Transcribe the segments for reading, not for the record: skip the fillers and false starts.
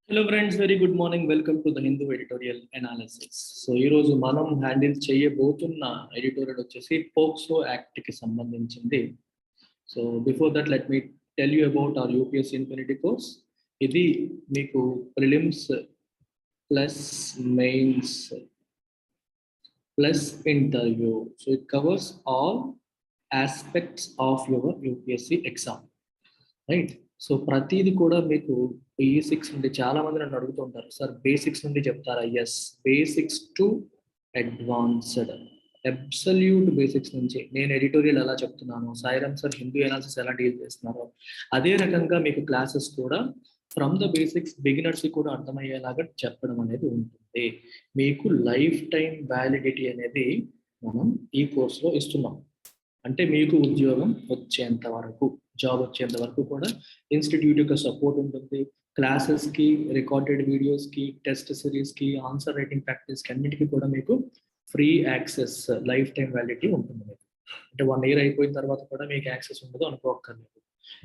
Hello friends, very good morning. Welcome to the Hindu editorial analysis. So ఈరోజు మనం handle చేయబోతున్న editorial వచ్చేసి POCSO యాక్ట్కి సంబంధించింది. So before that let me tell you about our UPSC infinity course. ఇది మీకు prelims plus mains plus interview. So it covers all aspects of your UPSC exam, right? So ప్రతిది కూడా మీకు basics నుండి, చాలా మంది నన్ను అడుగుతుంటారు, సార్ బేసిక్స్ నుండి చెప్తారా? Yes, basics to advanced, absolute basics నుంచి. నేను ఎడిటోరియల్ ఎలా చెప్తున్నాను, సాయిరామ్ సార్ హిందూ అనాలిసిస్ ఎలా డీల్ చేస్తున్నారో అదే రకంగా మీకు క్లాసెస్ కూడా ఫ్రమ్ ద బేసిక్స్ బిగినర్స్ కూడా అర్థమయ్యేలాగా చెప్పడం అనేది ఉంటుంది. మీకు లైఫ్ టైం వ్యాలిడిటీ అనేది మనం ఈ కోర్సులో ఇస్తున్నాం. అంటే మీకు ఉద్యోగం వచ్చేంత వరకు, జాబ్ వచ్చేంత వరకు కూడా ఇన్స్టిట్యూట్ యొక్క సపోర్ట్ ఉంటుంది. క్లాసెస్కి, రికార్డెడ్ వీడియోస్కి, టెస్ట్ సిరీస్కి, ఆన్సర్ రైటింగ్ ప్రాక్టీస్కి అన్నిటికీ కూడా మీకు free access, life time validity ఉంటుంది. మీకు అంటే 1 year అయిపోయిన తర్వాత కూడా మీకు యాక్సెస్ ఉండదు అనుకోక్కర్లేదు.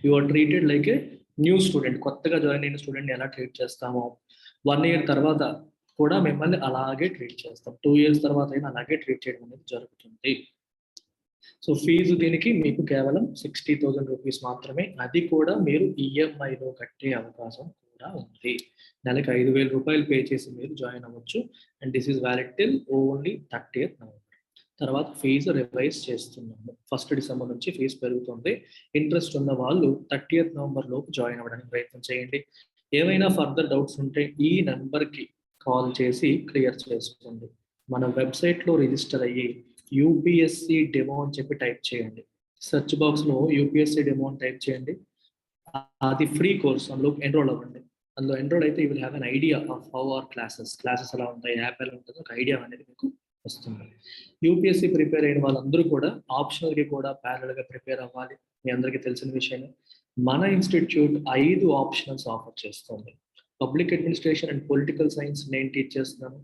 You are treated like a new student. కొత్తగా జాయిన్ అయిన స్టూడెంట్ని ఎలా ట్రీట్ చేస్తామో 1 year తర్వాత కూడా మిమ్మల్ని అలాగే ట్రీట్ చేస్తాం. 2 years తర్వాత అయినా అలాగే ట్రీట్ చేయడం అనేది జరుగుతుంది. సో ఫీజు దీనికి మీకు కేవలం 60,000 రూపీస్ మాత్రమే. అది కూడా మీరు ఈఎంఐలో కట్టే అవకాశం కూడా ఉంది. నెలకి 5,000 రూపాయలు పే చేసి మీరు జాయిన్ అవ్వచ్చు. And this is valid till only 30th November. తర్వాత ఫీజు రివైజ్ చేస్తున్నాము. 1st December నుంచి ఫీజు పెరుగుతుంది. ఇంట్రెస్ట్ ఉన్న వాళ్ళు 30th November లోపు జాయిన్ అవ్వడానికి ప్రయత్నం చేయండి. ఏమైనా ఫర్దర్ డౌట్స్ ఉంటే ఈ నెంబర్కి కాల్ చేసి క్లియర్ చేసుకోండి. మన వెబ్సైట్లో రిజిస్టర్ అయ్యి యూపీఎస్సీ డెమో అని చెప్పి టైప్ చేయండి. సెర్చ్ బాక్స్లో యూపీఎస్సీ డెమో అని టైప్ చేయండి. అది ఫ్రీ కోర్స్, అందులో ఎన్రోల్ అవ్వండి. అందులో ఎన్రోల్ అయితే you will have an idea of how our classes ఎలా ఉంటాయి, యాప్ ఎలా ఉంటుంది, ఒక ఐడియా అనేది మీకు వస్తుంది. యూపీఎస్సీ ప్రిపేర్ అయిన వాళ్ళందరూ కూడా ఆప్షనల్కి కూడా ప్యారల్గా ప్రిపేర్ అవ్వాలి. మీ అందరికీ తెలిసిన విషయమే. మన ఇన్స్టిట్యూట్ 5 ఆప్షనల్స్ ఆఫర్ చేస్తుంది. Public administration and political science నేను టీచ్ చేస్తున్నాను.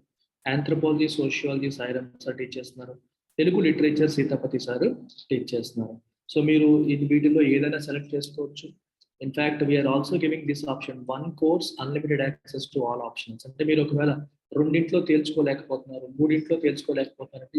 Anthropology, sociology Sairam sir teach చేస్తున్నారు. Telugu literature Sitapati sir teach చేస్తున్నారు. సో మీరు వీటిలో ఏదైనా సెలెక్ట్ చేసుకోవచ్చు. In fact we are also giving this option, 1 course unlimited access to all options. అంటే మీరు ఒకవేళ 2 తేల్చుకోలేకపోతున్నారు, 3 తేల్చుకోలేకపోతున్నారు అంటే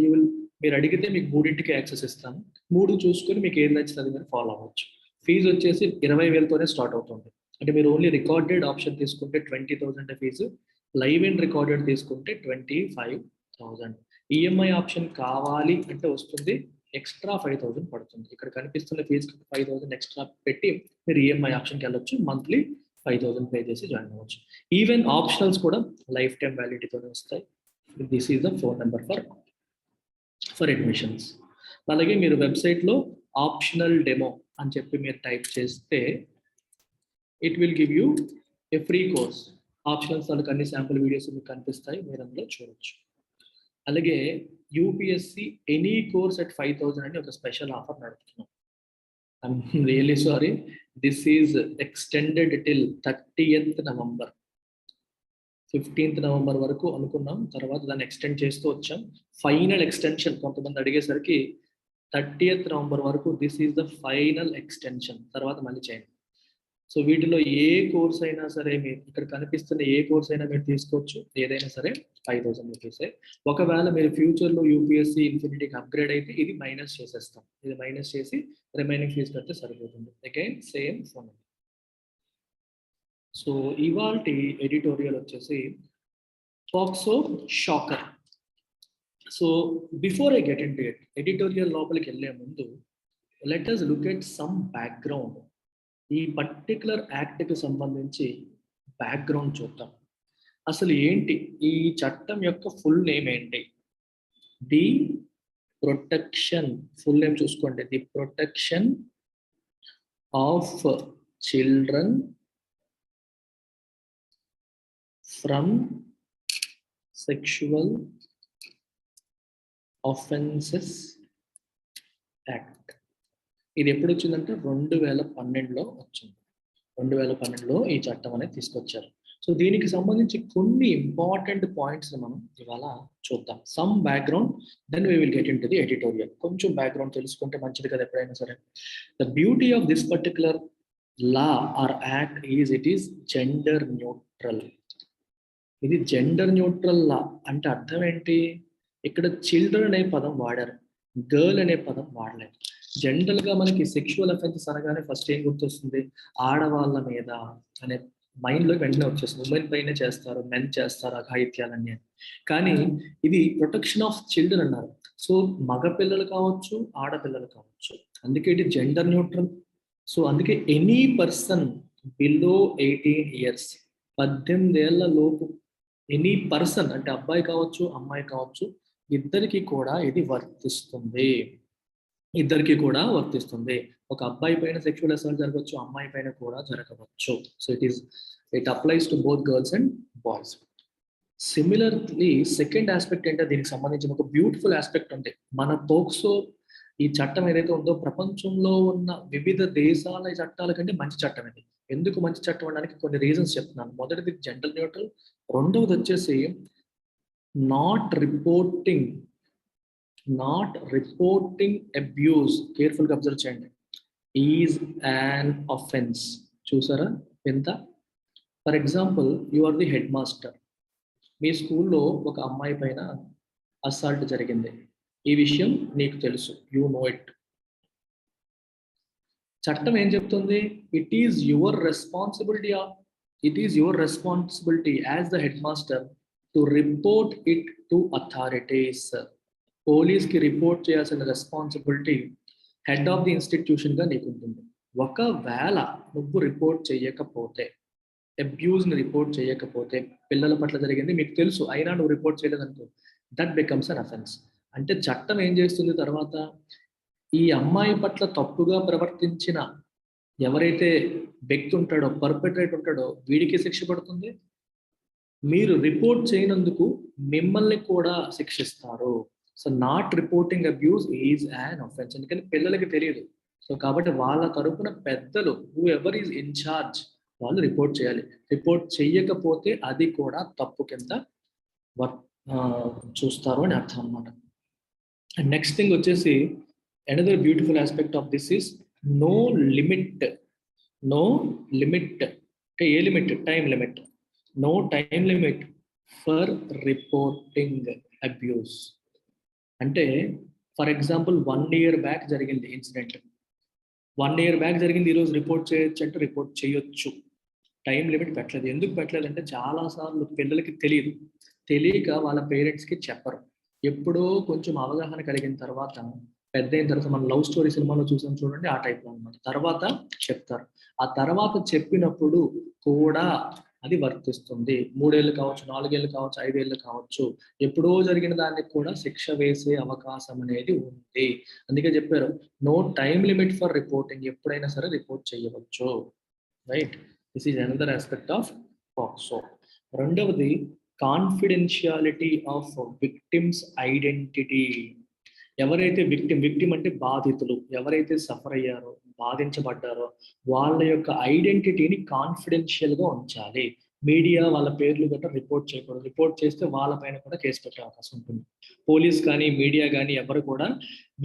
మీరు అడిగితే మీకు 3 యాక్సెస్ ఇస్తాను. 3 చూసుకొని మీకు ఏం నచ్చుతుంది మీరు ఫాలో అవ్వచ్చు. ఫీజు వచ్చేసి 20,000తోనే స్టార్ట్ అవుతుంది. అంటే మీరు ఓన్లీ రికార్డెడ్ ఆప్షన్ తీసుకుంటే 20,000 ఫీజు, లైవ్ అండ్ రికార్డెడ్ తీసుకుంటే 25,000. ఈఎంఐ ఆప్షన్ కావాలి అంటే వస్తుంది, ఎక్స్ట్రా 5,000 పడుతుంది. ఇక్కడ కనిపిస్తున్న ఫీజుకి 5,000 ఎక్స్ట్రా పెట్టి మీరు ఈఎంఐ ఆప్షన్కి వెళ్ళొచ్చు. మంత్లీ 5,000 పే చేసి జాయిన్ అవ్వచ్చు. ఈవెన్ ఆప్షనల్స్ కూడా లైఫ్ టైం వ్యాలిడిటీతోనే వస్తాయి. This is the phone number for admissions. అలాగే మీరు వెబ్సైట్లో ఆప్షనల్ డెమో అని చెప్పి మీరు టైప్ చేస్తే it will give you A free course. Optionals వాళ్ళకి అన్ని శాంపుల్ వీడియోస్ మీకు కనిపిస్తాయి, మీరు అందులో చూడొచ్చు. అలాగే యూపీఎస్సీ ఎనీ కోర్స్ అట్ 5,000 అని ఒక స్పెషల్ ఆఫర్ నడుపుతున్నాం. I'm really sorry, this is extended till 30th November. 15th November వరకు అనుకున్నాం, తర్వాత దాన్ని ఎక్స్టెండ్ చేస్తూ వచ్చాం. ఫైనల్ ఎక్స్టెన్షన్ కొంతమంది అడిగేసరికి 30th November వరకు this is the final extension, తర్వాత మళ్ళీ చేయండి. సో వీటిలో ఏ కోర్స్ అయినా సరే, మీరు ఇక్కడ కనిపిస్తున్న ఏ కోర్స్ అయినా మీరు తీసుకోవచ్చు. ఏదైనా సరే 5,000 రూపీసే. ఒకవేళ మీరు ఫ్యూచర్లో యూపీఎస్సీ ఇన్ఫినిటీకి అప్గ్రేడ్ అయితే ఇది మైనస్ చేసేస్తాం. ఇది మైనస్ చేసి రిమైనింగ్ ఫీజు కడితే సరిపోతుంది. Again same phone. సో ఇవాల్టి ఎడిటోరియల్ వచ్చేసి POCSO shocker. So before I get into it, editorial లోపలికి వెళ్ళే ముందు let us look at some background. ఈ పర్టికులర్ యాక్ట్కి సంబంధించి బ్యాక్గ్రౌండ్ చూద్దాం. అసలు ఏంటి ఈ చట్టం యొక్క ఫుల్ నేమ్ ఏంటి? ది ప్రొటెక్షన్, ఫుల్ నేమ్ చూసుకోండి, the protection of children from sexual offences act. ఇది ఎప్పుడు వచ్చిందంటే 2012లో వచ్చింది. 2012లో ఈ చట్టం అనేది తీసుకొచ్చారు. సో దీనికి సంబంధించి కొన్ని ఇంపార్టెంట్ పాయింట్స్ మనం ఇవాళ చూద్దాం. Some background, then we will get into the editorial. కొంచెం బ్యాక్గ్రౌండ్ తెలుసుకుంటే మంచిది కదా ఎప్పుడైనా సరే. The beauty of this particular law or act it is gender neutral. ఇది జెండర్ న్యూట్రల్ లా అంటే అర్థం ఏంటి? ఇక్కడ చిల్డ్రన్ అనే పదం వాడారు, గర్ల్ అనే పదం వాడలేదు. జనరల్ గా మనకి సెక్షువల్ అఫెన్సెస్ అనగానే ఫస్ట్ ఏం గుర్తొస్తుంది? ఆడవాళ్ళ మీద అనే మైండ్ లో వెంటనే వచ్చేస్తుంది. ఉమెన్ పైనే చేస్తారు, మెన్ చేస్తారు అఘాయిత్యాలన్నీ. కానీ ఇది ప్రొటెక్షన్ ఆఫ్ చిల్డ్రన్ అన్నారు. సో మగ పిల్లలు కావచ్చు, ఆడపిల్లలు కావచ్చు, అందుకే ఇది జెండర్ న్యూట్రల్. సో అందుకే ఎనీ పర్సన్ బిలో 18 years, 18 ఏళ్ల లోపు ఎనీ పర్సన్ అంటే అబ్బాయి కావచ్చు, అమ్మాయి కావచ్చు, ఇద్దరికి కూడా ఇది వర్తిస్తుంది. ఇద్దరికి కూడా వర్తిస్తుంది. ఒక అబ్బాయి పైన సెక్షువల్ అసాల్ట్ జరగవచ్చు, అమ్మాయి పైన కూడా జరగవచ్చు. So it applies to both girls and boys. Similarly second aspect ఏంటో దీనికి సంబంధించిన ఒక బ్యూటిఫుల్ ఆస్పెక్ట్ ఉంది. మన పోక్సో ఈ చట్టం ఏదైతే ఉందో ప్రపంచంలో ఉన్న వివిధ దేశాల చట్టాల కంటే మంచి చట్టం ఇది. ఎందుకు మంచి చట్టం అనడానికి కొన్ని రీజన్స్ చెప్తున్నాను. మొదటిది జెండర్ న్యూట్రల్, రెండవది వచ్చేసి నాట్ రిపోర్టింగ్ అబ్యూస్. కేర్ఫుల్గా అబ్జర్వ్ చేయండి. Is an offence. చూసారా ఎంత? For example, you are the head master. మీ స్కూల్లో ఒక అమ్మాయి పైన అసాల్ట్ జరిగింది. ఈ విషయం నీకు తెలుసు, యు నో ఇట్. చట్టం ఏం చెప్తుంది? It is your responsibility as the head master to report it to authorities. పోలీస్కి రిపోర్ట్ చేయాల్సిన రెస్పాన్సిబిలిటీ హెడ్ ఆఫ్ ది ఇన్స్టిట్యూషన్గా నీకు ఉంటుంది. ఒకవేళ నువ్వు రిపోర్ట్ చేయకపోతే, అబ్యూజ్ని రిపోర్ట్ చేయకపోతే, పిల్లల పట్ల జరిగింది మీకు తెలుసు అయినా నువ్వు రిపోర్ట్ చేయలేదనుకో, దట్ బికమ్స్ అన్ అఫెన్స్. అంటే చట్టం ఏం చేస్తుంది తర్వాత? ఈ అమ్మాయి పట్ల తప్పుగా ప్రవర్తించిన ఎవరైతే వ్యక్తి ఉంటాడో, పర్పెట్రేట్ ఉంటాడో, వీడికి శిక్ష పడుతుంది. మీరు రిపోర్ట్ చేయనందుకు మిమ్మల్ని కూడా శిక్షిస్తారు. So not reporting abuse is an offence. ఎందుకంటే పిల్లలకి తెలియదు. సో కాబట్టి వాళ్ళ తరపున పెద్దలు, whoever is in charge, వాళ్ళు రిపోర్ట్ చేయాలి. రిపోర్ట్ చేయకపోతే అది కూడా తప్పు కింద చూస్తారు అని అర్థం అన్నమాట. అండ్ నెక్స్ట్ థింగ్ వచ్చేసి, another beautiful aspect of this is no limit. అంటే ఏ limit? Time limit. No time limit for reporting abuse. అంటే ఫర్ ఎగ్జాంపుల్ 1 year బ్యాక్ జరిగింది ఇన్సిడెంట్. 1 year బ్యాక్ జరిగింది, ఈరోజు రిపోర్ట్ చేయొచ్చు అంటే రిపోర్ట్ చేయొచ్చు. టైం లిమిట్ పెట్టలేదు. ఎందుకు పెట్టలేదంటే చాలాసార్లు పిల్లలకి తెలియక వాళ్ళ పేరెంట్స్కి చెప్పరు. ఎప్పుడో కొంచెం అవగాహన కలిగిన తర్వాత, పెద్ద అయిన తర్వాత, మన లవ్ స్టోరీ సినిమాలో చూసాం చూడండి, ఆ టైప్లో అనమాట. తర్వాత చెప్తారు. ఆ తర్వాత చెప్పినప్పుడు కూడా అది వర్తిస్తుంది. 3 ఏళ్ళు కావచ్చు, 4 ఏళ్ళు కావచ్చు, 5 ఏళ్ళు కావచ్చు. ఎప్పుడో జరిగిన దానికి కూడా శిక్ష వేసే అవకాశం అనేది ఉంది. అందుకే చెప్పారు, no time limit for reporting. ఎప్పుడైనా సరే రిపోర్ట్ చేయవచ్చు. Right? This is another aspect of POCSO. రెండవది కాన్ఫిడెన్షియాలిటీ ఆఫ్ విక్టిమ్స్ ఐడెంటిటీ. ఎవరైతే విక్టిమ్ అంటే బాధితులు, ఎవరైతే సఫర్ అయ్యారో, బాధించబడ్డారో, వాళ్ళ యొక్క ఐడెంటిటీని కాన్ఫిడెన్షియల్గా ఉంచాలి. మీడియా వాళ్ళ పేర్లు గట్రా రిపోర్ట్ చేయకూడదు. రిపోర్ట్ చేస్తే వాళ్ళ పైన కూడా కేసు పెట్టే అవకాశం ఉంటుంది. పోలీస్ కానీ, మీడియా కానీ ఎవరు కూడా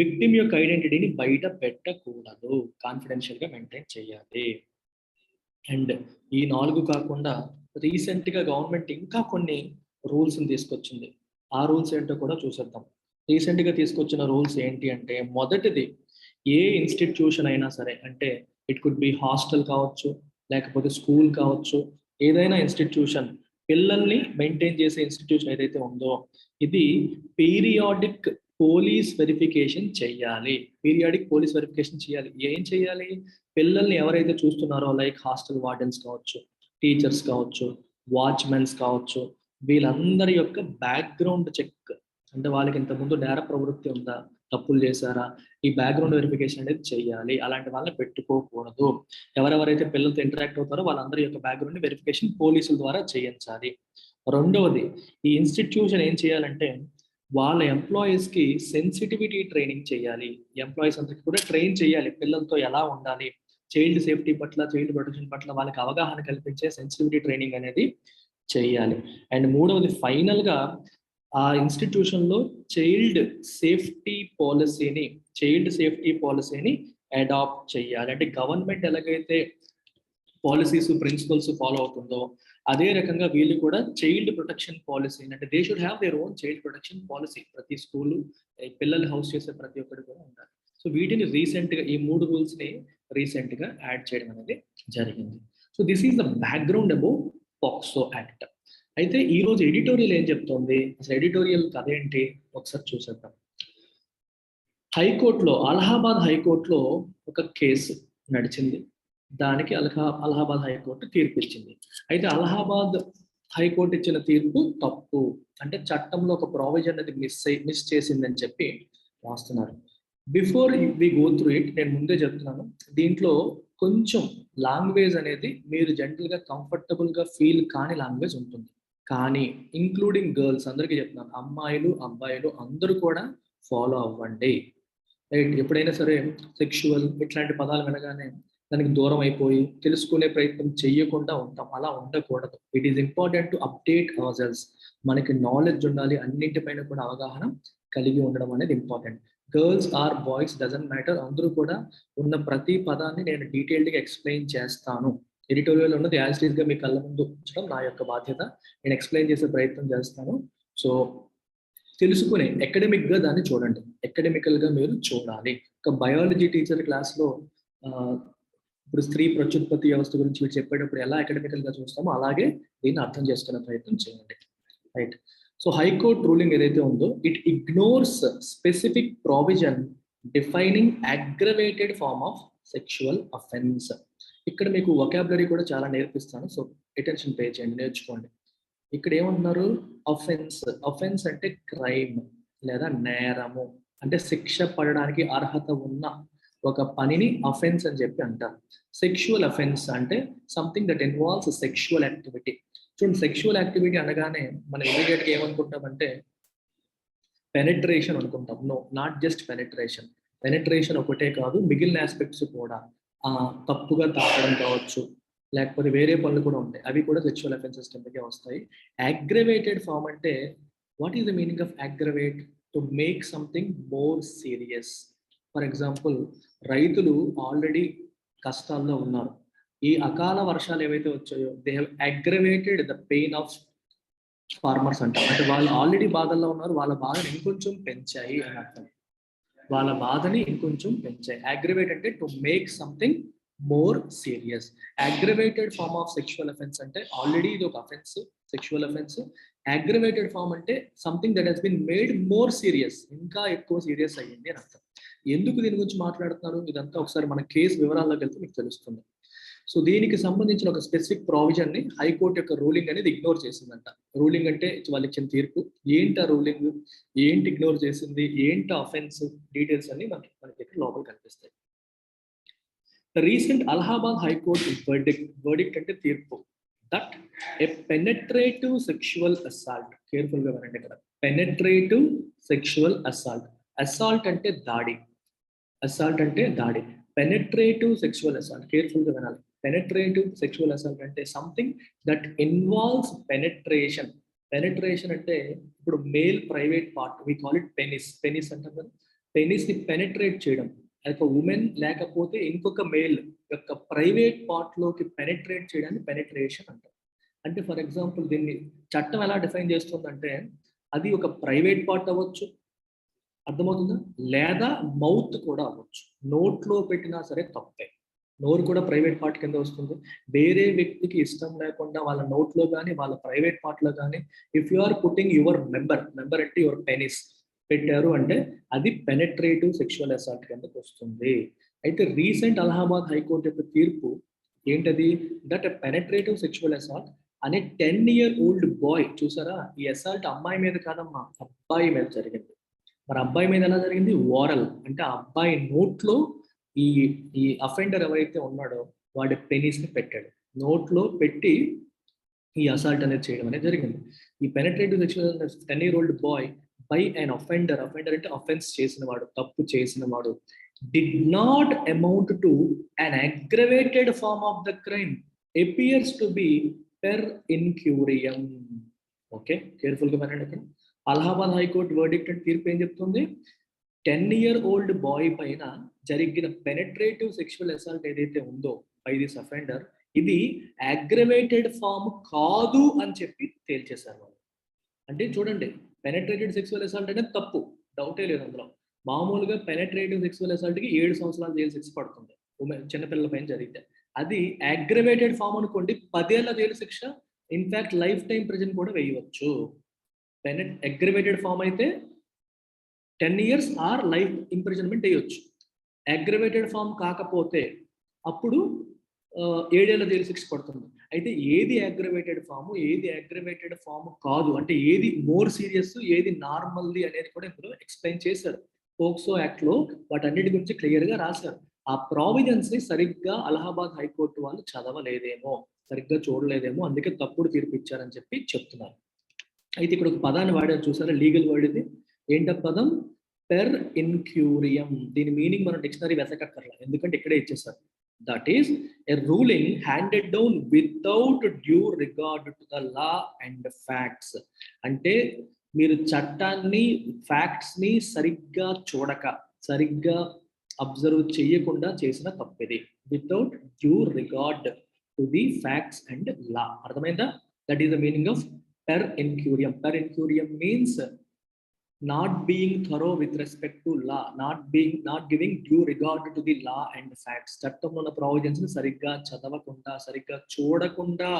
విక్టిమ్ యొక్క ఐడెంటిటీని బయట పెట్టకూడదు. కాన్ఫిడెన్షియల్గా మెయింటైన్ చేయాలి. అండ్ ఈ 4 కాకుండా రీసెంట్గా గవర్నమెంట్ ఇంకా కొన్ని రూల్స్ని తీసుకొచ్చింది. ఆ రూల్స్ ఏంటో కూడా చూసేద్దాం. రీసెంట్గా తీసుకొచ్చిన రూల్స్ ఏంటి అంటే, మొదటిది, ఏ ఇన్స్టిట్యూషన్ అయినా సరే, అంటే ఇట్ కుడ్ బి హాస్టల్ కావచ్చు, లేకపోతే స్కూల్ కావచ్చు, ఏదైనా ఇన్స్టిట్యూషన్, పిల్లల్ని మెయింటైన్ చేసే ఇన్స్టిట్యూషన్ ఏదైతే ఉందో, ఇది పీరియాడిక్ పోలీస్ వెరిఫికేషన్ చేయాలి. ఏం చేయాలి? పిల్లల్ని ఎవరైతే చూస్తున్నారో, లైక్ హాస్టల్ వార్డెన్స్ కావచ్చు, టీచర్స్ కావచ్చు, వాచ్మెన్స్ కావచ్చు, వీళ్ళందరి యొక్క బ్యాక్గ్రౌండ్ చెక్. అంటే వాళ్ళకి ఇంతకుముందు నేర ప్రవృత్తి ఉందా, తప్పులు చేశారా, ఈ బ్యాక్గ్రౌండ్ వెరిఫికేషన్ అనేది చేయాలి. అలాంటి వాళ్ళని పెట్టుకోకూడదు. ఎవరెవరైతే పిల్లలతో ఇంటరాక్ట్ అవుతారో వాళ్ళందరి యొక్క బ్యాక్గ్రౌండ్ వెరిఫికేషన్ పోలీసుల ద్వారా చేయించాలి. రెండవది, ఈ ఇన్స్టిట్యూషన్ ఏం చేయాలంటే, వాళ్ళ ఎంప్లాయీస్కి సెన్సిటివిటీ ట్రైనింగ్ చేయాలి. ఎంప్లాయీస్ అందరికీ కూడా ట్రైన్ చేయాలి, పిల్లలతో ఎలా ఉండాలి, చైల్డ్ సేఫ్టీ పట్ల, చైల్డ్ ప్రొటెక్షన్ పట్ల వాళ్ళకి అవగాహన కల్పించే సెన్సిటివిటీ ట్రైనింగ్ అనేది చేయాలి. అండ్ మూడవది, ఫైనల్గా ఆ ఇన్స్టిట్యూషన్లో చైల్డ్ సేఫ్టీ పాలసీని అడాప్ట్ చేయాలి. అంటే గవర్నమెంట్ ఎలాగైతే పాలసీస్ ప్రిన్సిపల్స్ ఫాలో అవుతుందో అదే రకంగా వీళ్ళు కూడా చైల్డ్ ప్రొటెక్షన్ పాలసీ అంటే they should have their own child protection policy. ప్రతి స్కూలు పిల్లలు హౌస్ చేసే ప్రతి ఒక్కటి కూడా ఉండాలి. సో వీటిని రీసెంట్గా ఈ 3 రూల్స్ని రీసెంట్గా యాడ్ చేయడం అనేది జరిగింది. So this is the background about POCSO act. అయితే ఈ రోజు ఎడిటోరియల్ ఏం చెప్తోంది, అసలు ఎడిటోరియల్ కథ ఏంటి ఒకసారి చూసేద్దాం. హైకోర్టులో అలహాబాద్ హైకోర్టులో ఒక కేసు నడిచింది. దానికి అలహాబాద్ హైకోర్టు తీర్పు ఇచ్చింది. అయితే అలహాబాద్ హైకోర్టు ఇచ్చిన తీర్పు తప్పు, అంటే చట్టంలో ఒక ప్రావిజన్ అనేది మిస్ చేసిందని చెప్పి రాస్తున్నారు. Before we go through it, నేను ముందే చెప్తున్నాను, దీంట్లో కొంచెం లాంగ్వేజ్ అనేది మీరు జనరల్గా కంఫర్టబుల్గా ఫీల్ కాని లాంగ్వేజ్ ఉంటుంది. కానీ ఇంక్లూడింగ్ గర్ల్స్ అందరికీ చెప్తున్నాను, అమ్మాయిలు అబ్బాయిలు అందరూ కూడా ఫాలో అవ్వండి. రైట్, ఎప్పుడైనా సరే సెక్షువల్ ఇట్లాంటి పదాలు వినగానే దానికి దూరం అయిపోయి తెలుసుకునే ప్రయత్నం చేయకుండా ఉంటాం. అలా ఉండకూడదు. It is important to update ourselves. మనకి నాలెడ్జ్ ఉండాలి, అన్నింటిపైన కూడా అవగాహన కలిగి ఉండడం అనేది important. Girls or boys doesn't matter, అందరూ కూడా ఉన్న ప్రతి పదాన్ని నేను డీటెయిల్డ్గా ఎక్స్ప్లెయిన్ చేస్తాను. ఎడిటోరియల్ ఉన్నది యాజ్ ఇట్ ఈస్గా మీ కళ్ళ ముందు ఉంచడం నా యొక్క బాధ్యత. నేను ఎక్స్ప్లెయిన్ చేసే ప్రయత్నం చేస్తాను. సో తెలుసుకునే అకాడమిక్గా దాన్ని చూడండి, అకాడమికల్గా మీరు చూడాలి. ఒక బయాలజీ టీచర్ క్లాస్లో ఇప్పుడు స్త్రీ ప్రత్యుత్పత్తి వ్యవస్థ గురించి వీళ్ళు చెప్పేటప్పుడు ఎలా అకాడమికల్గా చూస్తామో అలాగే దీన్ని అర్థం చేసుకునే ప్రయత్నం చేయండి. రైట్, సో హైకోర్టు రూలింగ్ ఏదైతే ఉందో it ignores specific provision defining aggravated form of sexual offence. ఇక్కడ మీకు వొకాబులరీ కూడా చాలా నేర్పిస్తాను, సో అటెన్షన్ పే చేయండి, నేర్చుకోండి. ఇక్కడ ఏమంటున్నారు, అఫెన్స్. అఫెన్స్ అంటే క్రైమ్ లేదా నేరము, అంటే శిక్ష పడడానికి అర్హత ఉన్న ఒక పనిని అఫెన్స్ అని చెప్పి అంటారు. సెక్షువల్ అఫెన్స్ అంటే something that involves sexual activity. చూడండి, సెక్షువల్ యాక్టివిటీ అనగానే మనం ఇమీడియట్గా ఏమనుకుంటామంటే పెనెట్రేషన్ అనుకుంటాం. No, not just penetration. Penetration ఒకటే కాదు, మిగిలిన ఆస్పెక్ట్స్ కూడా తప్పుగా తాకడం కావచ్చు, లేకపోతే వేరే పనులు కూడా ఉంటాయి, అవి కూడా సెక్షువల్ అఫెన్సెస్ కిందకే వస్తాయి. అగ్రవేటెడ్ ఫార్మ్ అంటే what is the meaning of aggravate? To make something more serious. For example, రైతులు ఆల్రెడీ కష్టాల్లో ఉన్నారు. ఈ అకాల వర్షాలు ఏవైతే వచ్చాయో they have aggravated the pain of farmers అంటారు. అంటే వాళ్ళు ఆల్రెడీ బాధల్లో ఉన్నారు, వాళ్ళ బాధని ఇంకొంచెం పెంచాయి అని అర్థం. వాళ్ళ బాధని ఇంకొంచెం పెంచాయి. అగ్రవేట్ అంటే to make something more serious. Aggravated form of sexual offence అంటే ఆల్రెడీ ఇది ఒక offence, sexual offence. Aggravated form అంటే something that has been made more serious, ఇంకా ఎక్కువ సీరియస్ అయ్యింది అని అర్థం. ఎందుకు దీని గురించి మాట్లాడుతున్నారు ఇదంతా ఒకసారి మన కేసు వివరాల్లోకి వెళ్తే మీకు తెలుస్తుంది. సో దీనికి సంబంధించిన ఒక స్పెసిఫిక్ ప్రావిజన్ ని హైకోర్టు యొక్క రూలింగ్ అనేది ఇగ్నోర్ చేసిందంట. రూలింగ్ అంటే వాళ్ళు ఇచ్చిన తీర్పు. ఏంటి ఆ రూలింగ్, ఏంటి ఇగ్నోర్ చేసింది, ఏంటి అఫెన్స్, డీటెయిల్స్ అన్ని మనకి ఇక్కడ లోపల కనిపిస్తాయి. రీసెంట్ అలహాబాద్ హైకోర్టు వర్డిక్ట్ అంటే తీర్పు, that a penetrative sexual assault. Careful గా వినండి ఇక్కడ, పెనెట్రేటివ్ సెక్షువల్ అసాల్ట్. అసాల్ట్ అంటే దాడి, అసాల్ట్ అంటే దాడి. పెనెట్రేటివ్ సెక్షువల్ అసాల్ట్, కేర్ఫుల్ గా వినాలి. పెనెట్రేటివ్ సెక్షువల్ అసాల్ట్ అంటే something that involves penetration. Penetration అంటే ఇప్పుడు male private part, we call it penis. Penis అంటాం కదా, పెనిస్ ని పెనెట్రేట్ చేయడం. ఒక ఉమెన్ లేకపోతే ఇంకొక మేల్ యొక్క ప్రైవేట్ పార్ట్ లోకి పెనెట్రేట్ చేయడాన్ని పెనెట్రేషన్ అంటారు. అంటే ఫర్ ఎగ్జాంపుల్ దీన్ని చట్టం ఎలా డిఫైన్ చేస్తుందంటే అది ఒక ప్రైవేట్ పార్ట్ అవ్వచ్చు, అర్థమవుతుందా, లేదా మౌత్ కూడా అవ్వచ్చు. నోట్లో పెట్టినా సరే తప్పే. నోరు కూడా ప్రైవేట్ పార్ట్ కింద వస్తుంది. వేరే వ్యక్తికి ఇష్టం లేకుండా వాళ్ళ నోట్లో కానీ వాళ్ళ ప్రైవేట్ పార్ట్లో కానీ if you are putting your member అంటే యువర్ పెనిస్ పెట్టారు అంటే అది పెనెట్రేటివ్ సెక్షువల్ అసాల్ట్ కిందకి వస్తుంది. అయితే రీసెంట్ అలహాబాద్ హైకోర్టు యొక్క తీర్పు ఏంటది, దట్ పెనెట్రేటివ్ సెక్షువల్ అసాల్ట్ అనే 10-year-old బాయ్, చూసారా, ఈ అసాల్ట్ అమ్మాయి మీద కాదమ్మా, అబ్బాయి మీద జరిగింది. మరి అబ్బాయి మీద ఎలా జరిగింది, ఓరల్ అంటే ఆ అబ్బాయి నోట్లో ఈ అఫెండర్ ఎవరైతే ఉన్నాడో వాడి పెనిస్ ని పెట్టాడు, నోట్లో పెట్టి ఈ అసాల్ట్ అనేది చేయడం అనేది జరిగింది. ఈ penetrative sexual 10-year-old boy by an offender అంటే అఫెన్స్ చేసిన వాడు, తప్పు చేసిన వాడు, did not amount to an aggravated form of the crime appears to be per incurium. Okay, careful గా వినండి. ఇక్కడ అలహాబాద్ హైకోర్టు వర్డిక్ట్ అంటే తీర్పు ఏం చెప్తుంది, 10-year-old బాయ్ పైన జరిగిన పెనెట్రేటివ్ సెక్షువల్ అసాల్ట్ ఏదైతే ఉందో బై దిస్ అఫెండర్ ఇది అగ్రవేటెడ్ ఫామ్ కాదు అని చెప్పి తేల్చేశారు వాళ్ళు. అంటే చూడండి, పెనట్రేటెడ్ సెక్సువల్ అసాల్ట్ అనేది తప్పు, డౌటే లేదు అందులో. మామూలుగా పెనట్రేటివ్ సెక్సువల్ అసాల్ట్కి 7 సంవత్సరాలు జైలు శిక్ష పడుతుంది చిన్నపిల్లల పైన జరిగితే. అది అగ్రవేటెడ్ ఫామ్ అనుకోండి, 10 ఏళ్ల జైలు శిక్ష, ఇన్ఫాక్ట్ లైఫ్ టైం ప్రిజన్ కూడా వేయవచ్చు. అగ్రవేటెడ్ ఫామ్ అయితే 10 years ఆర్ లైఫ్ ఇంప్రిజన్మెంట్ వేయొచ్చు. అగ్రవేటెడ్ ఫామ్ కాకపోతే అప్పుడు 7 ఏళ్ల జైలు శిక్ష పడుతుంది. అయితే ఏది అగ్రవేటెడ్ ఫామ్, ఏది అగ్రవేటెడ్ ఫామ్ కాదు, అంటే ఏది మోర్ సీరియస్, ఏది నార్మల్ది అనేది కూడా ఇందులో ఎక్స్ప్లెయిన్ చేశారు. పోక్సో యాక్ట్ లో వాటన్నిటి గురించి క్లియర్ గా రాశారు. ఆ ప్రావిజన్స్ ని సరిగ్గా అలహాబాద్ హైకోర్టు వాళ్ళు చదవలేదేమో, సరిగ్గా చూడలేదేమో, అందుకే తప్పుడు తీర్పు ఇచ్చారని చెప్పి చెప్తున్నారు. అయితే ఇక్కడ ఒక పదాన్ని వాడారు చూసారా, లీగల్ వర్డ్ ఇది. ఏంట పదం? పెర్ ఇన్క్యూరియం. దీని మీనింగ్ మనం డిక్షనరీ వెతకక్కర్లా, ఎందుకంటే ఇక్కడే ఇచ్చేసారు. That is a ruling handed down without due regard to the law and facts. అంటే మీరు చట్టాన్ని, ఫ్యాక్ట్స్ ని సరిగ్గా చూడక, సరిగ్గా అబ్జర్వ్ చేయకుండా చేసిన తప్పిది. Without due regard to the facts and law. అర్థమైందా? That is the meaning of per incuriam. Per incuriam means not being thorough with respect to law, not giving due regard to the law and facts. చట్టంలో ఉన్న provisions ని సరిగ్గా చదవకుండా, సరిగ్గా చూడకుండా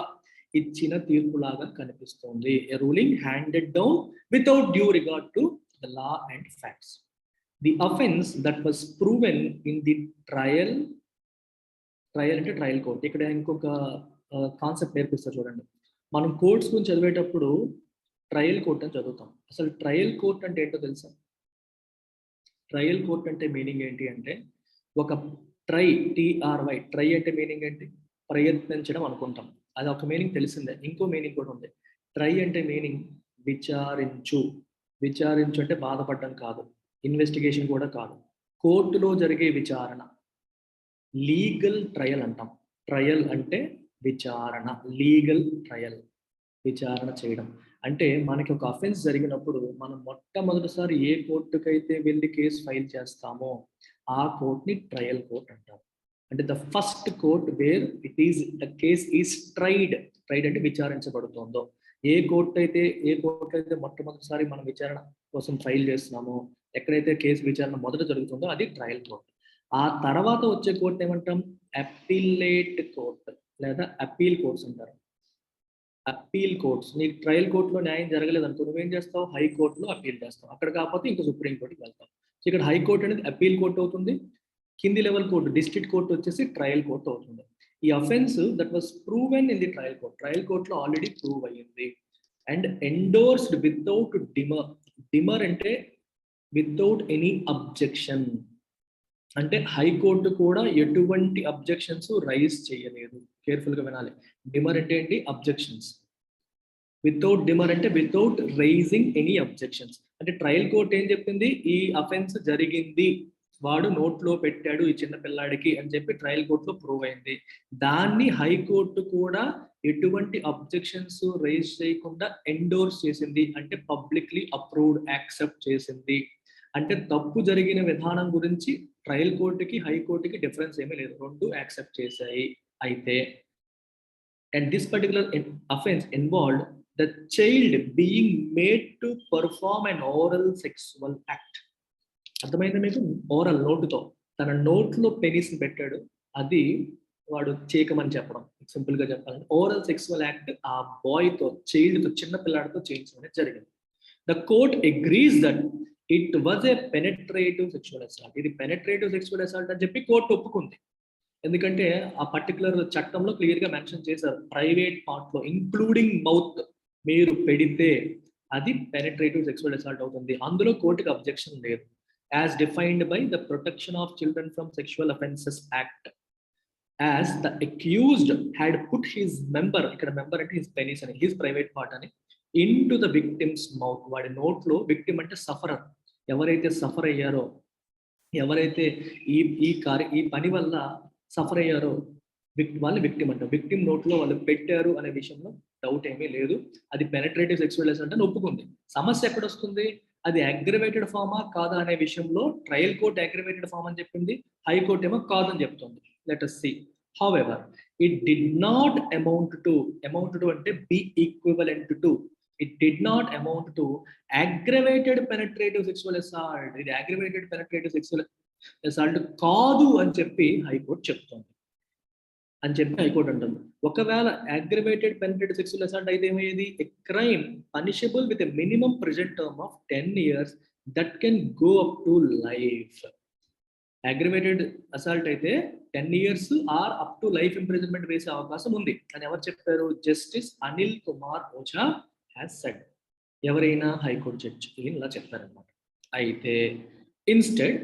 ఇచ్చిన తీర్పులాగా కనిపిస్తుంది. A ruling handed down without due regard to the law and facts. The offense that was proven in the trial అంటే ట్రయల్ కోర్ట్. ఇక్కడ ఇంకొక కాన్సెప్ట్ నేర్పిస్తారు చూడండి. మనం కోర్ట్స్ గురించి చదివేటప్పుడు ట్రయల్ కోర్ట్ అని చదువుతాం. అసలు ట్రయల్ కోర్ట్ అంటే ఏంటో తెలుసా? ట్రయల్ కోర్ట్ అంటే మీనింగ్ ఏంటి అంటే, ఒక ట్రై, TRY, ట్రై అంటే మీనింగ్ ఏంటి? ప్రయత్నించడం అనుకుంటాం, అది ఒక మీనింగ్ తెలిసిందే. ఇంకో మీనింగ్ కూడా ఉంది. ట్రై అంటే మీనింగ్ విచారించు. విచారించు అంటే బాధపడడం కాదు, ఇన్వెస్టిగేషన్ కూడా కాదు, కోర్టులో జరిగే విచారణ, లీగల్ ట్రయల్ అంటాం. ట్రయల్ అంటే విచారణ, లీగల్ ట్రయల్, విచారణ చేయడం. అంటే మనకి ఒక అఫెన్స్ జరిగినప్పుడు మనం మొట్టమొదటిసారి ఏ కోర్టుకైతే వెళ్ళి కేసు ఫైల్ చేస్తామో ఆ కోర్టుని ట్రయల్ కోర్ట్ అంటాం. అంటే the first court wear it is the case is tried. Tried అంటే విచారించబడుతుందో. ఏ కోర్టు అయితే మొట్టమొదటిసారి మనం విచారణ కోసం ఫైల్ చేస్తున్నామో, ఎక్కడైతే కేసు విచారణ మొదట జరుగుతుందో అది ట్రయల్ కోర్ట్. ఆ తర్వాత వచ్చే కోర్టు ఏమంటాం? అప్పీలేట్ కోర్ట్ లేదా అప్పీల్ కోర్ట్స్ అంటారు. Appeal courts. నీకు ట్రయల్ కోర్టులో న్యాయం జరగలేదు అనుకో, నువ్వేం చేస్తావు? హైకోర్టులో అప్పీల్ చేస్తావు. అక్కడ కాకపోతే ఇంకా సుప్రీం కోర్టుకి వెళ్తావు. సో ఇక్కడ హైకోర్టు అనేది అప్పీల్ కోర్టు అవుతుంది. కింది లెవెల్ కోర్టు, డిస్ట్రిక్ట్ కోర్టు వచ్చేసి ట్రయల్ కోర్టు అవుతుంది. ఈ offence that was proven in the trial court, trial కోర్టులో ఆల్రెడీ ప్రూవ్ అయ్యింది. And endorsed without demur. Demur అంటే వితౌట్ ఎనీ అబ్జెక్షన్. అంటే హైకోర్టు కూడా ఎటువంటి అబ్జెక్షన్స్ రైజ్ చేయలేదు. కేర్ఫుల్ గా వినాలి. డిమర్ అంటే ఏంటి? అబ్జెక్షన్స్. వితౌట్ డిమర్ అంటే వితౌట్ రైజింగ్ ఎనీ అబ్జెక్షన్స్. అంటే ట్రయల్ కోర్ట్ ఏం చెప్పింది? ఈ అఫెన్స్ జరిగింది, వాడు నోట్లో పెట్టాడు ఈ చిన్న పిల్లాడికి అని చెప్పి ట్రయల్ కోర్టులో ప్రూవ్ అయింది. దాన్ని హైకోర్టు కూడా ఎటువంటి అబ్జెక్షన్స్ రైజ్ చేయకుండా ఎండోర్స్ చేసింది, అంటే పబ్లిక్లీ అప్రూవ్డ్, యాక్సెప్ట్ చేసింది. అంటే తప్పు జరిగిన విధానం గురించి ట్రయల్ కోర్టుకి హైకోర్టుకి డిఫరెన్స్ ఏమీ లేదు, రెండు యాక్సెప్ట్ చేశాయి. అయితే and this particular offence involved the child being made to perform an oral sexual act. అర్థమైందా మీకు? ఓరల్, నోటుతో, తన నోట్లో పెనిస్ పెట్టాడు, అది వాడు చేయకమని చెప్పడం. సింపుల్ గా చెప్పాలంటే ఓరల్ సెక్సువల్ యాక్ట్ ఆ బాయ్ తో, చైల్డ్ తో, చిన్న పిల్లాడితో చేయించడం జరిగింది. The court agrees that it was a penetrative sexual assault. ఇది పెనెట్రేటివ్ సెక్సువల్ అసాల్ట్ అని చెప్పి కోర్టు ఒప్పుకుంది. ఎందుకంటే ఆ పర్టికులర్ చట్టంలో క్లియర్ గా మెన్షన్ చేశారు, ప్రైవేట్ పార్ట్ లో ఇంక్లూడింగ్ మౌత్ మీరు పెడితే అది పెనెట్రేటివ్ సెక్సువల్ అసాల్ట్ అవుతుంది. అందులో కోర్టుకి అబ్జెక్షన్ లేదు. As defined by the protection of children from sexual offences act, as the accused had put his member, ఇక్కడ మెంబర్ అంటే హిస్ పెనిస్ అని, హిస్ ప్రైవేట్ పార్ట్ అని, in to the victims mouth, వాడి నోట్లో. విక్టిమ్ అంటే sufferer, ఎవరైతే suffer అయ్యారో, ఎవరైతే ఈ పని వల్ల సఫర్ అయ్యారో వాళ్ళు విక్టిమ్ అంటారు. విక్టిమ్ నోట్లో వాళ్ళు పెట్టారు అనే విషయంలో డౌట్ ఏమీ లేదు. అది పెనట్రేటివ్ సెక్సువల్ అసాల్ట్ అని ఒప్పుకుంది. సమస్య ఎక్కడ వస్తుంది? అది అగ్రవేటెడ్ ఫామా కాదా అనే విషయంలో ట్రయల్ కోర్ట్ అగ్రవేటెడ్ ఫామ్ అని చెప్పింది, హైకోర్టు ఏమో కాదని చెప్తుంది. Let us see. However, it did not amount to అంటే be equivalent to, it did not amount to aggravated penetrative sexual assault. ఇది అగ్రవేటెడ్ పెనట్రేటివ్ సెక్సువల్ అసాల్ట్ కాదు అని చెప్పి హైకోర్టు చెప్తుంది, అని చెప్పి హైకోర్టు అంటుంది. ఒకవేళ అగ్రవేటెడ్ పెనట్రేటివ్ సెక్సువల్ అసాల్ట్ అయితే ఏమయ్యేది, a crime punishable with a minimum present term of 10 years that can go up to life. Aggravated assault అయితే 10 years or up to life imprisonment వేసే అవకాశం ఉంది అని ఎవరు చెప్పారు? Justice Anil Kumar Ojha has said. ఎవరైనా హైకోర్టు జడ్జి ఇలా చెప్పారనమాట. అయితే ఇన్స్టెడ్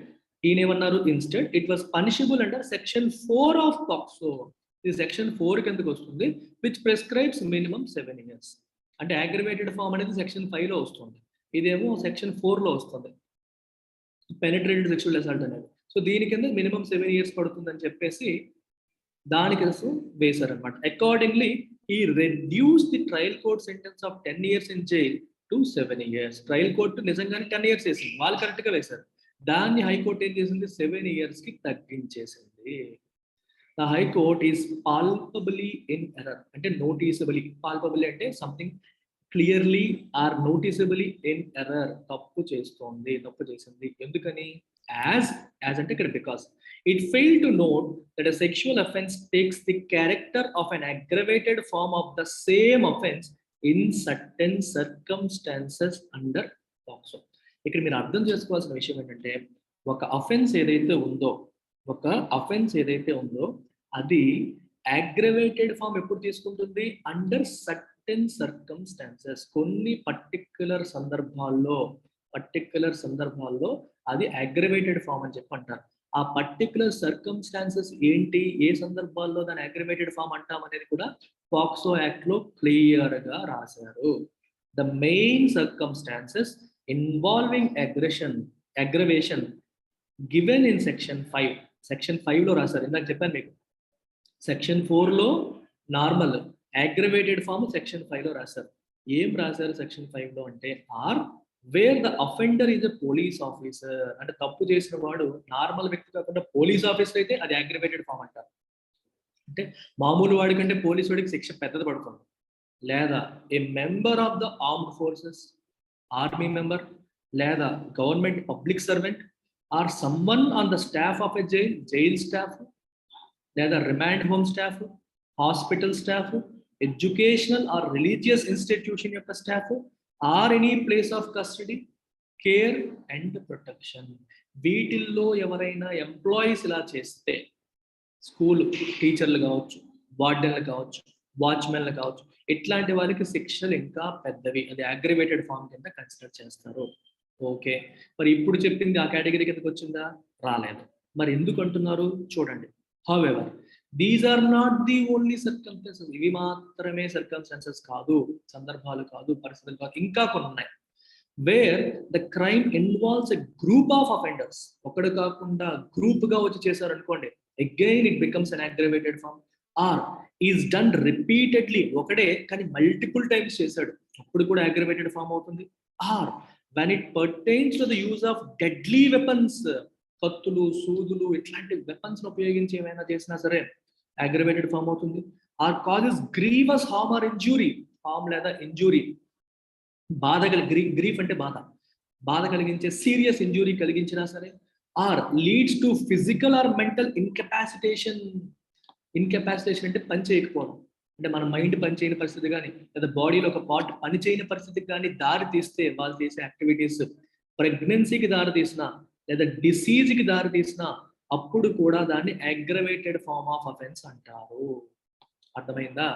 ఈయనేమన్నారు, instead it was punishable under section 4 of POCSO. ఇది సెక్షన్ 4 కిందకి వస్తుంది, విచ్ ప్రిస్క్రైబ్స్ మినిమం 7 years. అంటే అగ్రవేటెడ్ ఫామ్ అనేది సెక్షన్ 5 లో వస్తుంది, ఇదేమో సెక్షన్ 4 లో వస్తుంది పెనిట్రేటెడ్ సెక్షువల్ అసాల్ట్ అనేది. సో దీని కింద మినిమం 7 years పడుతుందని చెప్పేసి దానికి వేశారనమాట. అకార్డింగ్లీ ఈ reduce the trial court sentence of 10 years in jail to 7 years. Trial court నిజంగానే 10 years వేసింది, వాళ్ళు కరెక్ట్ గా వేశారు. దాన్ని హైకోర్టు ఏం చేసింది, 7 years కి తగ్గించేసింది. The high court is palpably in error. అంటే నోటీసబులీ, పాల్పబులీ అంటే something clearly or noticeably in error, తప్పు చేసింది. ఎందుకని? యాజ్ అంటే ఇక్కడ because it fail to note that a sexual offence takes the character of an aggravated form of the same offence in certain circumstances under POCSO. ఇక్కడ మీరు అర్థం చేసుకోవాల్సిన విషయం ఏంటంటే, ఒక అఫెన్స్ ఏదైతే ఉందో అది అగ్రవేటెడ్ ఫామ్ ఎప్పుడు తీసుకుంటుంది? Under certain circumstances. కొన్ని పర్టిక్యులర్ సందర్భాల్లో అది అగ్రవేటెడ్ ఫామ్ అని చెప్పి అంటారు. ఆ పర్టిక్యులర్ సర్కమ్స్టాన్సెస్ ఏంటి, ఏ సందర్భాల్లో దాని అగ్రవేటెడ్ ఫామ్ అంటాం అనేది కూడా పాక్సో యాక్ట్ లో క్లియర్ గా రాశారు. The main circumstances involving aggravation given in section 5. Section 5 లో రాశారు. ఇందాక చెప్పాను మీకు, సెక్షన్ 4 లో నార్మల్, అగ్రవేటెడ్ ఫామ్ సెక్షన్ 5 లో రాశారు. ఏం రాశారు సెక్షన్ 5 లో అంటే, or where the offender is a police officer. అంటే తప్పు చేసిన వాడు నార్మల్ వ్యక్తి కాకుండా పోలీస్ ఆఫీసర్ అయితే అది అగ్రవేటెడ్ ఫామ్ అంటారు. అంటే మామూలు వాడి కంటే పోలీసు వాడికి శిక్ష పెద్దది పడుతుంది. లేదా a member of the armed forces, army member, లేదా government public servant, or someone on the staff of a jail staff, లేదా remand home staff, hospital staff, educational or religious institution యొక్క staff, or any place of custody, care and protection. వీటిల్లో ఎవరైనా employees ఇలా చేస్తే, school టీచర్లు కావచ్చు, వార్డెన్లు కావచ్చు, వాచ్మెన్లు కావచ్చు, ఇట్లాంటి వారికి శిక్షలు ఇంకా పెద్దవి, అది అగ్రివేటెడ్ ఫామ్ కింద కన్సిడర్ చేస్తారు. ఓకే, మరి ఇప్పుడు చెప్పింది ఆ కేటగిరీ కిందకి వచ్చిందా? రాలేదు. మరి ఎందుకు అంటున్నారు చూడండి. However these are not the only circumstances. ఇవి మాత్రమే సర్కమ్స్టాన్సెస్ కాదు, సందర్భాలు కాదు, పరిస్థితులు కాదు, ఇంకా కొన్ని ఉన్నాయి. Where the crime involves a group of offenders. ఒకడు కాకుండా గ్రూప్ గా వచ్చి చేశారు అనుకోండి, again it becomes an aggravated form. Or is done repeatedly, ఒకడే కానీ మల్టిపుల్ టైమ్స్ చేశాడు, అప్పుడు కూడా అగ్రివేటెడ్ ఫామ్ అవుతుంది. Or when it pertains to the use of deadly weapons, కత్తులు, సూదులు, ఇట్లాంటి వెపన్స్ ఉపయోగించి ఏమైనా చేసినా సరే అగ్రివేటెడ్ ఫామ్ అవుతుంది. Or causes grievous harm or injury, harm లేదా ఇంజూరీ, బాధ గ్రీఫ్ అంటే బాధ కలిగించే సీరియస్ ఇంజూరీ కలిగించినా సరే. Or leads to physical or mental incapacitation అంటే పని చేయకపోవడం, అంటే మన మైండ్ పనిచేయని పరిస్థితి కానీ, లేదా బాడీలో ఒక పార్ట్ పనిచేయని పరిస్థితికి కానీ దారి తీస్తే వాళ్ళు చేసే యాక్టివిటీస్, ప్రెగ్నెన్సీకి దారి తీసిన, లేదా డిసీజ్కి దారి తీసిన, అప్పుడు కూడా దాన్ని అగ్రవేటెడ్ ఫార్మ్ ఆఫ్ అఫెన్స్ అంటారు. అర్థమైందా?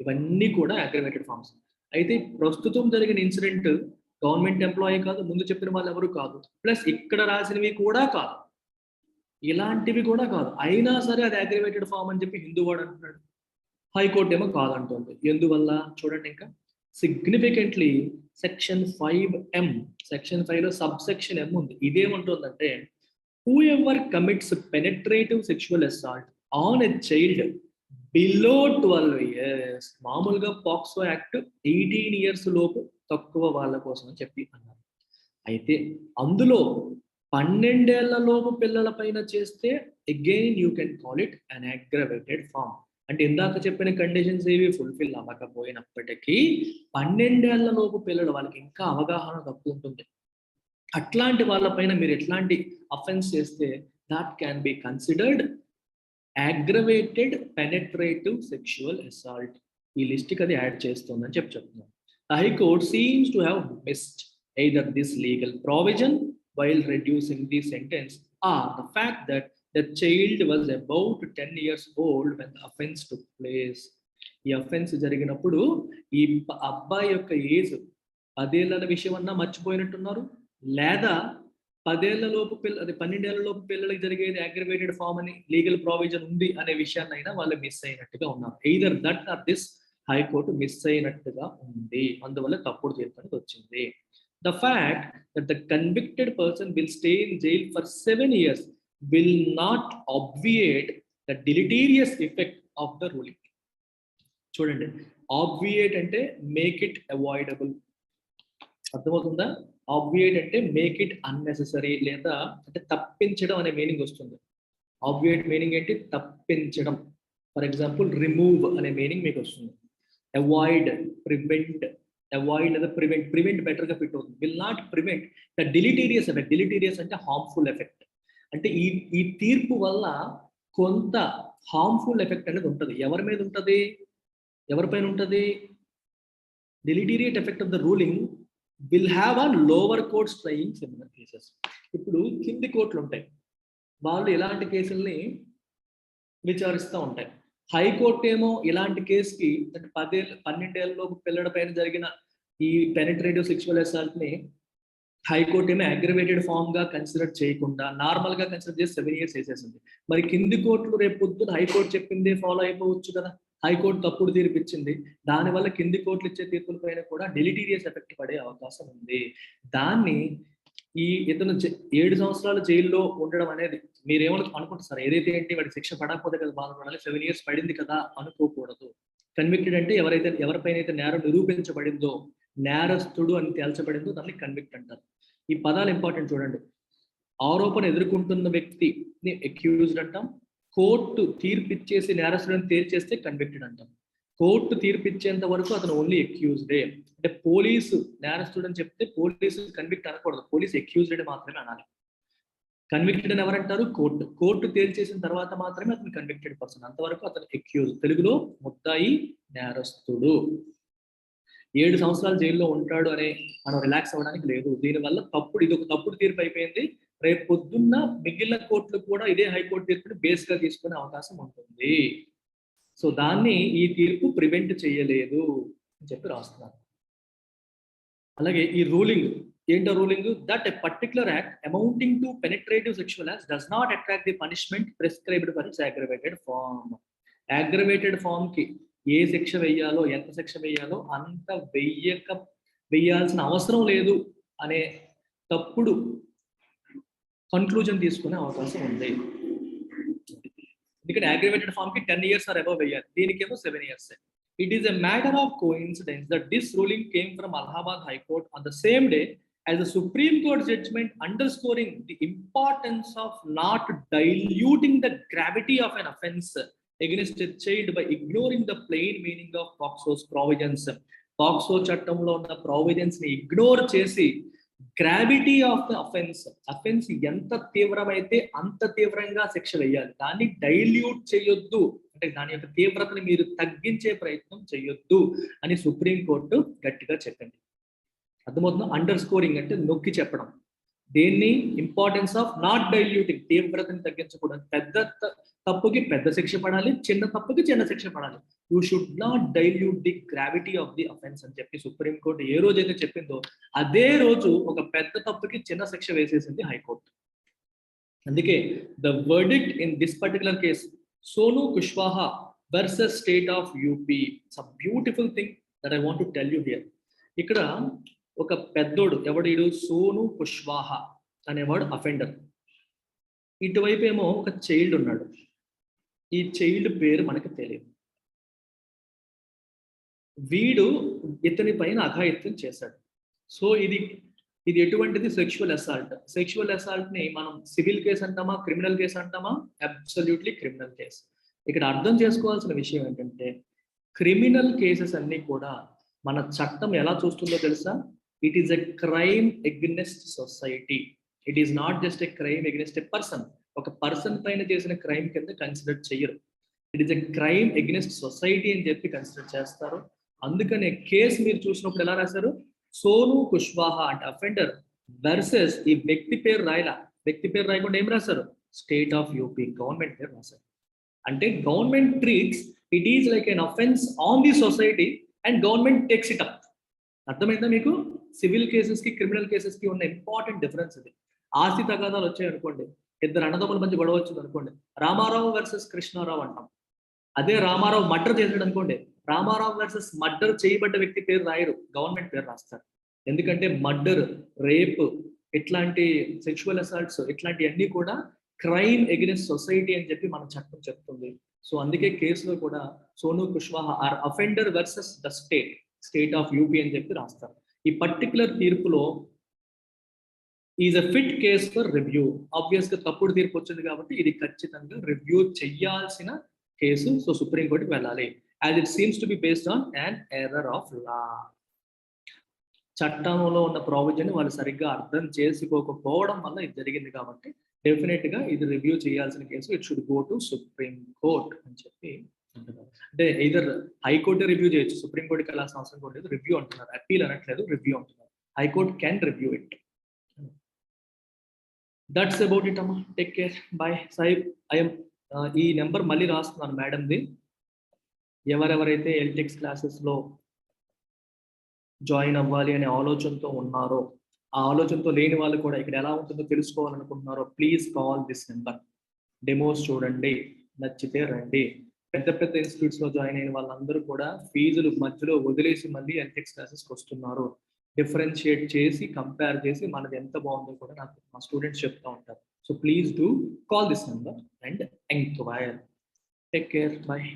ఇవన్నీ కూడా అగ్రవేటెడ్ ఫార్మ్స్. అయితే ప్రస్తుతం జరిగిన ఇన్సిడెంట్ గవర్నమెంట్ ఎంప్లాయీ కాదు, ముందు చెప్పిన వాళ్ళు ఎవరు కాదు, ప్లస్ ఇక్కడ రాసినవి కూడా కాదు, ఇలాంటివి కూడా కాదు, అయినా సరే అది అగ్రివేటెడ్ ఫామ్ అని చెప్పి హిందూవాడు అంటున్నాడు. హైకోర్టు ఏమో కాదంటుంది. ఎందువల్ల చూడండి. ఇంకా సిగ్నిఫికెంట్లీ సెక్షన్ 5M, సెక్షన్ 5 లో సబ్సెక్షన్ M ఉంది. ఇదేముంటుందంటే, whoever commits penetrative sexual assault on a child below 12 years, మామూలుగా పాక్సో యాక్ట్ 18 years లోపు తక్కువ వాళ్ళ కోసం అని చెప్పి అన్నారు. అయితే అందులో 12 ఏళ్ల లోపు పిల్లల పైన చేస్తే again you can call it an aggravated form. అంటే ఇందాక చెప్పిన కండిషన్స్ ఏవి ఫుల్ఫిల్ అవ్వకపోయినప్పటికీ 12 ఏళ్ల లోపు పిల్లలు వాళ్ళకి ఇంకా అవగాహన తక్కువ ఉంటుంది. అట్లాంటి వాళ్ళపైన మీరు ఎట్లాంటి అఫెన్స్ చేస్తే that can be considered aggravated penetrative sexual assault. ఈ లిస్ట్ కి అది యాడ్ చేస్తుందని చెప్తున్నాను. The High Court seems to have missed either this legal provision while reducing the sentence or the fact that the child was about 10 years old when the offense took place. ఈ offence జరిగినప్పుడు ఈ అబ్బాయి యొక్క age 10 ఏళ్ల విషయం అన్నా మర్చిపోయినట్టున్నారు, లేదా 10 ఏళ్ల లోపు 12 ఏళ్ల లోపు పిల్లలకి జరిగేది అగ్రివేటెడ్ ఫార్మ్ అని లీగల్ ప్రావిజన్ ఉంది అనే విషయాన్ని అయినా వాళ్ళు మిస్ అయినట్టుగా ఉన్నారు. Either that or this high court miss అయినట్టుగా ఉంది, అందువల్ల తప్పుడు తీర్పు అనేది వచ్చింది. The fact that the convicted person will stay in jail for 7 years will not obviate the deleterious effect of the ruling. చూడండి, ఆబ్వియేట్ అంటే మేక్ ఇట్ అవాయిడబుల్, అర్థమవుతుందా? ఆబ్వియేట్ అంటే మేక్ ఇట్ అన్నెసెసరీ, లేదా అంటే తప్పించడం అనే మీనింగ్ వస్తుంది. ఆబ్వియేట్ మీనింగ్ ఏంటి? తప్పించడం. ఫర్ ఎగ్జాంపుల్ రిమూవ్ అనే మీనింగ్ మీకు వస్తుంది. అవాయిడ్, ప్రివెంట్, అవాయిడ్ లేదా ప్రివెంట్, ప్రివెంట్ బెటర్ గా ఫిట్ అవుతుంది. Will not prevent the deleterious effect. Deleterious అంటే హార్మ్ఫుల్ ఎఫెక్ట్. అంటే ఈ తీర్పు వల్ల కొంత హార్మ్ఫుల్ ఎఫెక్ట్ అనేది ఉంటుంది. ఎవరి మీద ఉంటుంది? ఎవరిపైన ఉంటుంది? Deleterious effect of the ruling will have a lower courts trying similar cases. ఇప్పుడు కింది కోర్టులు ఉంటాయి, వాళ్ళు ఇలాంటి కేసుల్ని విచారిస్తూ ఉంటాయి. హైకోర్టు ఏమో ఇలాంటి కేసుకి అంటే 12 ఏళ్ళలోపు పిల్లల పైన జరిగిన ఈ పెనిట్రేటివ్ సెక్షువల్ అసాల్ట్ ని హైకోర్టు ఏమో అగ్రివేటెడ్ ఫార్మ్ గా కన్సిడర్ చేయకుండా నార్మల్ గా కన్సిడర్ చేసి 7 years వేసేసింది. మరి కింది కోర్టులు రేపు పొద్దున హైకోర్టు చెప్పింది ఫాలో అయిపోవచ్చు కదా. హైకోర్టు తప్పుడు తీర్పు ఇచ్చింది, దానివల్ల కింది కోర్టులు ఇచ్చే తీర్పుల పైన కూడా డెలిటీరియస్ ఎఫెక్ట్ పడే అవకాశం ఉంది. దాన్ని ఈ ఇతను 7 సంవత్సరాలు జైల్లో ఉండడం అనేది మీరేమో అనుకుంటారు, ఏదైతే ఏంటి వాడి శిక్ష పడకపోతే కదా బాధపడాలి, 7 years పడింది కదా అనుకోకూడదు. కన్విక్టెడ్ అంటే ఎవరిపైన అయితే నేరం నిరూపించబడిందో, నేరస్తుడు అని తేల్చబడిందో దాన్ని కన్విక్ట్ అంటారు. ఈ పదాలు ఇంపార్టెంట్ చూడండి. ఆరోపణ ఎదుర్కొంటున్న వ్యక్తిని అక్యూజ్డ్ అంటాం. కోర్టు తీర్పిచ్చేసి నేరస్తులను తేల్చేస్తే కన్విక్టెడ్ అంటాం. కోర్టు తీర్పిచ్చేంత వరకు అతను ఓన్లీ అక్యూజ్డే. అంటే పోలీసు నేరస్తుడు అని చెప్తే పోలీసు కన్విక్ట్ అనకూడదు, పోలీసు అక్యూజ్డ్ మాత్రమే అనాలి. కన్విక్టెడ్ అని ఎవరంటారు? కోర్టు. కోర్టు తేల్చేసిన తర్వాత మాత్రమే అతను కన్విక్టెడ్ పర్సన్, అంతవరకు అతను అక్యూజ్. తెలుగులో ముద్దాయి, నేరస్తుడు. 7 సంవత్సరాలు జైల్లో ఉంటాడు అనే మనం రిలాక్స్ అవ్వడానికి లేదు. దీనివల్ల ఇది ఒక తప్పుడు తీర్పు అయిపోయింది. రేపు పొద్దున్న మిగిలిన కోర్టులు కూడా ఇదే హైకోర్టు తీర్పుని బేస్ గా తీసుకునే అవకాశం ఉంటుంది. సో దాన్ని ఈ తీర్పు ప్రివెంట్ చేయలేదు అని చెప్పి రాస్తున్నారు. అలాగే ఈ రూలింగ్ ఏంటో ruling that a particular act amounting to penetrative sexual acts does not attract the punishment prescribed for its aggravated form. Aggravated form కి ఏ శిక్ష వేయాలో, ఎంత శిక్ష వేయాలో అంత వేయాల్సిన అవసరం లేదు అనే తప్పుడు కన్క్లూజన్ తీసుకునే అవకాశం ఉంది. ఎందుకంటే అగ్రివేటెడ్ ఫార్మ్ కి 10 years ఆర్ అబవ్ వేయాలి, దీనికేమో 7 years. It is a matter of coincidence that this ruling came from Allahabad High Court on the same day as the Supreme Court judgment underscoring the importance of not diluting the gravity of an offence against a child by ignoring the plain meaning of POCSO's provisions. POCSO చట్టంలో ఉన్న provisions ని ignore చేసి gravity of the offence ఎంత తీవ్రమైతే అంత తీవ్రంగా శిక్ష వేయాలి, దాన్ని డైల్యూట్ చేయొద్దు, అంటే దాని యొక్క తీవ్రతని మీరు తగ్గించే ప్రయత్నం చేయొద్దు అని సుప్రీంకోర్టు గట్టిగా చెప్పింది. అర్థమవుతుందా? అండర్ స్కోరింగ్ అంటే నొక్కి చెప్పడం. దేన్ని? ఇంపార్టెన్స్ ఆఫ్ నాట్ డైల్యూటింగ్, తీవ్రతని తగ్గించకూడదు. పెద్ద తప్పుకి పెద్ద శిక్ష పడాలి, చిన్న తప్పుకి చిన్న శిక్ష పడాలి. You should not dilute the gravity of the offence అని చెప్పి సుప్రీంకోర్టు ఏ రోజైతే చెప్పిందో అదే రోజు ఒక పెద్ద తప్పుకి చిన్న శిక్ష వేసేసింది హైకోర్టు. అందుకే the verdict in this particular case Sonu Kushwaha versus state of UP. It's a beautiful thing that I want to tell you here. ఇక్కడ ఒక పెద్దోడు, ఎవడు? సోను కుష్వాహా అనేవాడు అఫెండర్. ఇటువైపు ఏమో ఒక చైల్డ్ ఉన్నాడు. ఈ చైల్డ్ పేరు మనకు తెలియదు. వీడు ఇతని పైన అఘాయిత్యం చేశాడు. సో ఇది ఎటువంటిది? Sexual assault. సెక్షువల్ అసాల్ట్ ని మనం సివిల్ కేసు అంటామా, క్రిమినల్ కేసు అంటామా? Absolutely criminal case. ఇక్కడ అర్థం చేసుకోవాల్సిన విషయం ఏంటంటే క్రిమినల్ కేసెస్ అన్ని కూడా మన చట్టం ఎలా చూస్తుందో తెలుసా? It is a crime against society. It is not just a crime against a person. ఒక పర్సన్ పైన చేసిన క్రైమ్ కింద కన్సిడర్ చేయరు. It is a crime against society అని చెప్పి కన్సిడర్ చేస్తారు. అందుకనే కేసు మీరు చూసినప్పుడు ఎలా రాశారు? సోను కుష్వాహా అంటే అఫెండర్ వర్సెస్ ఈ వ్యక్తి పేరు రాయలా. వ్యక్తి పేరు రాయకుండా ఏం రాశారు? స్టేట్ ఆఫ్ యూపీ, గవర్నమెంట్ పేరు రాశారు. అంటే government treats it is like an offence on the society and government takes it up. అర్థమైందా మీకు? సివిల్ కేసెస్ కి క్రిమినల్ కేసెస్ కి ఉన్న ఇంపార్టెంట్ డిఫరెన్స్ ఇది. ఆస్తి తగాదాలు వచ్చాయి అనుకోండి, ఇద్దరు అన్నదమ్ముల మధ్య గొడవ వచ్చింది అనుకోండి, రామారావు వర్సెస్ కృష్ణారావు అంటాం. అదే రామారావు మర్డర్ చేశాడు అనుకోండి, రామారావు వర్సెస్ మర్డర్ చేయబడ్డ వ్యక్తి పేరు రాయరు, గవర్నమెంట్ పేరు రాస్తారు. ఎందుకంటే మర్డర్, రేప్, ఇట్లాంటి సెక్షువల్ అసాల్ట్స్ ఇట్లాంటివన్నీ కూడా క్రైమ్ ఎగెన్స్ట్ సొసైటీ అని చెప్పి మన చట్టం చెప్తుంది. సో అందుకే కేసులో కూడా Sonu Kushwaha or offender versus the state of UP అని చెప్పి రాస్తారు. ఈ పర్టికులర్ తీర్పులో is a fit case for review. Obvious గా తప్పుడు తీర్పు వచ్చింది కాబట్టి ఇది ఖచ్చితంగా రివ్యూ చెయ్యాల్సిన కేసు. సో సుప్రీంకోర్టుకి వెళ్ళాలి. As it seems to be based on an error of law. చట్టంలో ఉన్న ప్రావిజన్ వాళ్ళు సరిగ్గా అర్థం చేసుకోకపోవడం వల్ల ఇది జరిగింది కాబట్టి డెఫినెట్ గా ఇది రివ్యూ చేయాల్సిన case. It should go to supreme court అని చెప్పి అంటున్నారు. అంటే ఇదర్ హైకోర్టు రివ్యూ చేయొచ్చు, సుప్రీం కోర్టుకి వెళ్ళాల్సిన అవసరం కూడా లేదు. రివ్యూ అంటున్నారు, అపీల్ అనట్లేదు, రివ్యూ అంటున్నారు. High court can review it. That's about it అమ్మా. Take care, bye. సాహిబ్ ఈ నెంబర్ మళ్ళీ రాస్తున్నాను మేడంది. ఎవరెవరైతే ఎల్టెక్స్ క్లాసెస్లో జాయిన్ అవ్వాలి అనే ఆలోచనతో ఉన్నారో, ఆ ఆలోచనతో లేని వాళ్ళు కూడా ఇక్కడ ఎలా ఉంటుందో తెలుసుకోవాలనుకుంటున్నారో please call this number. Demos చూడండి, నచ్చితే రండి. పెద్ద పెద్ద ఇన్స్టిట్యూట్స్లో జాయిన్ అయిన వాళ్ళందరూ కూడా ఫీజులు మధ్యలో వదిలేసి మళ్ళీ ఎల్టెక్స్ క్లాసెస్కి వస్తున్నారు. డిఫరెన్షియేట్ చేసి కంపేర్ చేసి మనది ఎంత బాగుందో కూడా నాకు మా స్టూడెంట్స్ చెప్తూ ఉంటారు. So please do call this number and enquire. Take care, bye.